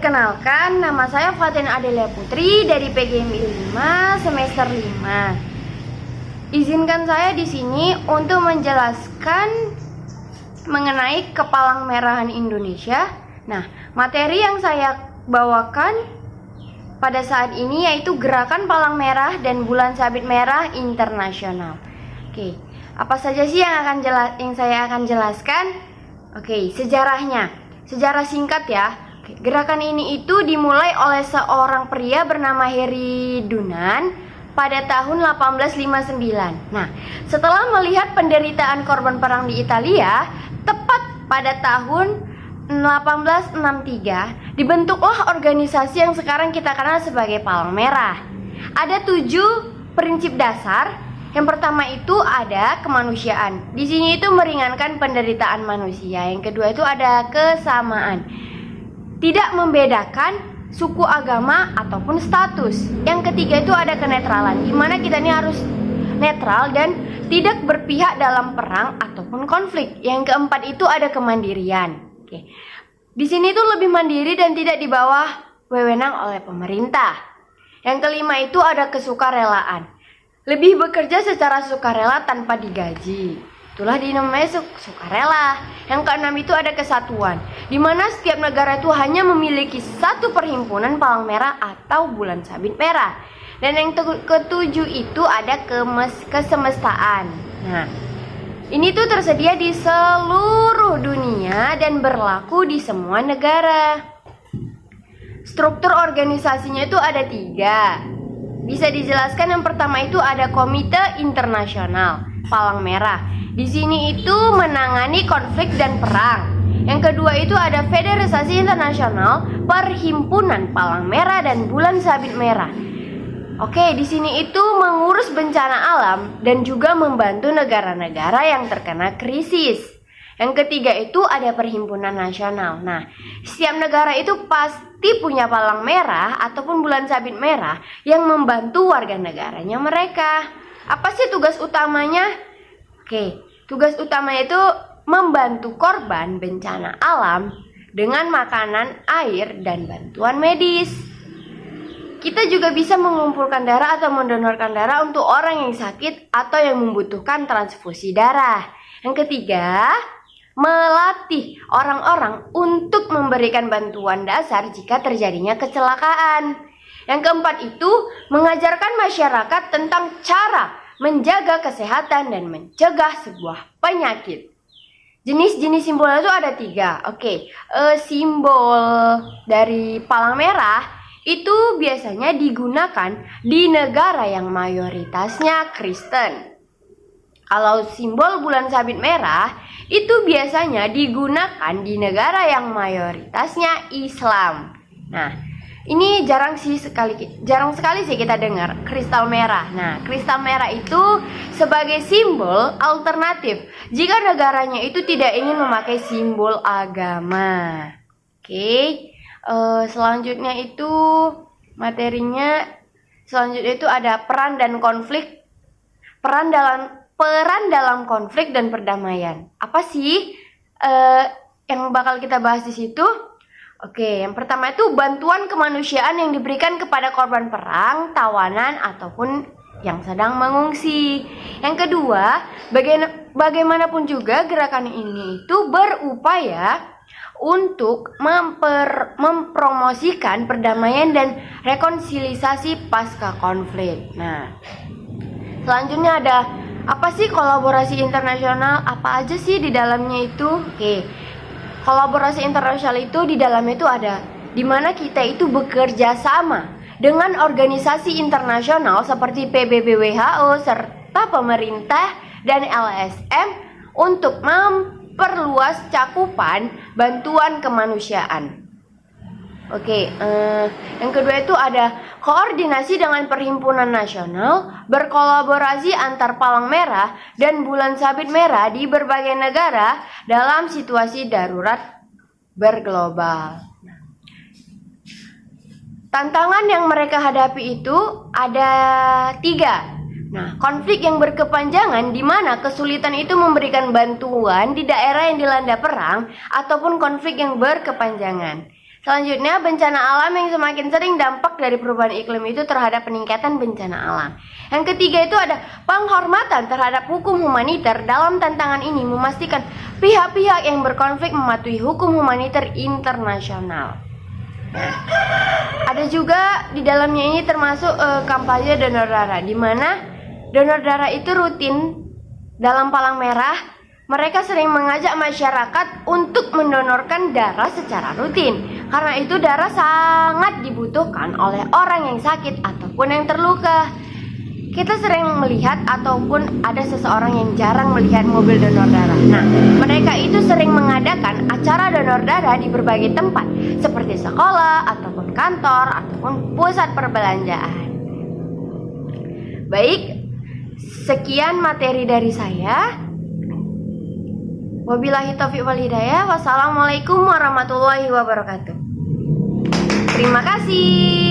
Perkenalkan, nama saya Fatin Adelia Putri dari PGMI 5 semester 5. Izinkan saya di sini untuk menjelaskan mengenai Kepalang Merahan Indonesia. Nah, materi yang saya bawakan pada saat ini yaitu Gerakan Palang Merah dan Bulan Sabit Merah Internasional. Oke, apa saja sih yang saya akan jelaskan? Oke, sejarahnya. Sejarah singkat ya. Gerakan ini itu dimulai oleh seorang pria bernama Heri Dunan pada tahun 1859. Nah, setelah melihat penderitaan korban perang di Italia, tepat pada tahun 1863, dibentuklah organisasi yang sekarang kita kenal sebagai Palang Merah. Ada 7 prinsip dasar. Yang pertama itu ada kemanusiaan. Di sini itu meringankan penderitaan manusia. Yang kedua itu ada kesamaan. Tidak membedakan suku, agama, ataupun status. Yang ketiga itu ada kenetralan, di mana kita ini harus netral dan tidak berpihak dalam perang ataupun konflik. Yang keempat itu ada kemandirian. Oke. Di sini itu lebih mandiri dan tidak di bawah wewenang oleh pemerintah. Yang kelima itu ada kesukarelaan. Lebih bekerja secara sukarela tanpa digaji. Itulah dinamanya sukarela. Yang keenam itu ada kesatuan, di mana setiap negara itu hanya memiliki satu perhimpunan Palang Merah atau Bulan Sabit Merah. Dan yang ketujuh itu ada kesemestaan. Nah, ini tuh tersedia di seluruh dunia dan berlaku di semua negara. Struktur organisasinya itu ada 3. Bisa dijelaskan, yang pertama itu ada Komite Internasional Palang Merah. Di sini itu menangani konflik dan perang. Yang kedua itu ada Federasi Internasional Perhimpunan Palang Merah dan Bulan Sabit Merah. Oke, di sini itu mengurus bencana alam dan juga membantu negara-negara yang terkena krisis. Yang ketiga itu ada Perhimpunan Nasional. Nah, setiap negara itu pasti punya palang merah ataupun bulan sabit merah yang membantu warga negaranya mereka. Apa sih tugas utamanya? Oke, tugas utamanya itu membantu korban bencana alam dengan makanan, air, dan bantuan medis. Kita juga bisa mengumpulkan darah atau mendonorkan darah untuk orang yang sakit atau yang membutuhkan transfusi darah. Yang ketiga, melatih orang-orang untuk memberikan bantuan dasar jika terjadinya kecelakaan. Yang keempat itu mengajarkan masyarakat tentang cara menjaga kesehatan dan mencegah sebuah penyakit. Jenis-jenis simbol itu ada 3. Oke, simbol dari palang merah itu biasanya digunakan di negara yang mayoritasnya Kristen. Kalau simbol bulan sabit merah itu biasanya digunakan di negara yang mayoritasnya Islam. Nah, ini jarang sekali sih kita dengar kristal merah. Nah, kristal merah itu sebagai simbol alternatif jika negaranya itu tidak ingin memakai simbol agama. Oke, selanjutnya itu materinya. Selanjutnya itu ada peran dan konflik. Peran dalam konflik dan perdamaian. Apa sih yang bakal kita bahas di situ? Oke, yang pertama itu bantuan kemanusiaan yang diberikan kepada korban perang, tawanan, ataupun yang sedang mengungsi. Yang kedua, bagaimanapun juga gerakan ini itu berupaya untuk mempromosikan perdamaian dan rekonsiliasi pasca konflik. Nah, selanjutnya ada apa sih kolaborasi internasional? Apa aja sih di dalamnya itu? Oke. Kolaborasi internasional itu di dalamnya itu ada di mana kita itu bekerja sama dengan organisasi internasional seperti PBB, WHO, serta pemerintah dan LSM untuk memperluas cakupan bantuan kemanusiaan. Oke, yang kedua itu ada koordinasi dengan Perhimpunan Nasional, berkolaborasi antar Palang Merah dan Bulan Sabit Merah di berbagai negara dalam situasi darurat berglobal. Tantangan yang mereka hadapi itu ada 3. Nah, konflik yang berkepanjangan di mana kesulitan itu memberikan bantuan di daerah yang dilanda perang ataupun konflik yang berkepanjangan. Selanjutnya, bencana alam yang semakin sering dampak dari perubahan iklim itu terhadap peningkatan bencana alam. Yang ketiga itu ada penghormatan terhadap hukum humaniter. Dalam tantangan ini memastikan pihak-pihak yang berkonflik mematuhi hukum humaniter internasional. Ada juga di dalamnya ini termasuk kampanye donor darah, di mana donor darah itu rutin dalam Palang Merah. Mereka sering mengajak masyarakat untuk mendonorkan darah secara rutin. Karena itu darah sangat dibutuhkan oleh orang yang sakit ataupun yang terluka. Kita sering melihat ataupun ada seseorang yang jarang melihat mobil donor darah. Nah, mereka itu sering mengadakan acara donor darah di berbagai tempat, seperti sekolah, ataupun kantor, ataupun pusat perbelanjaan. Baik, sekian materi dari saya. Wabillahi taufiq wal hidayah. Wassalamualaikum warahmatullahi wabarakatuh. Terima kasih.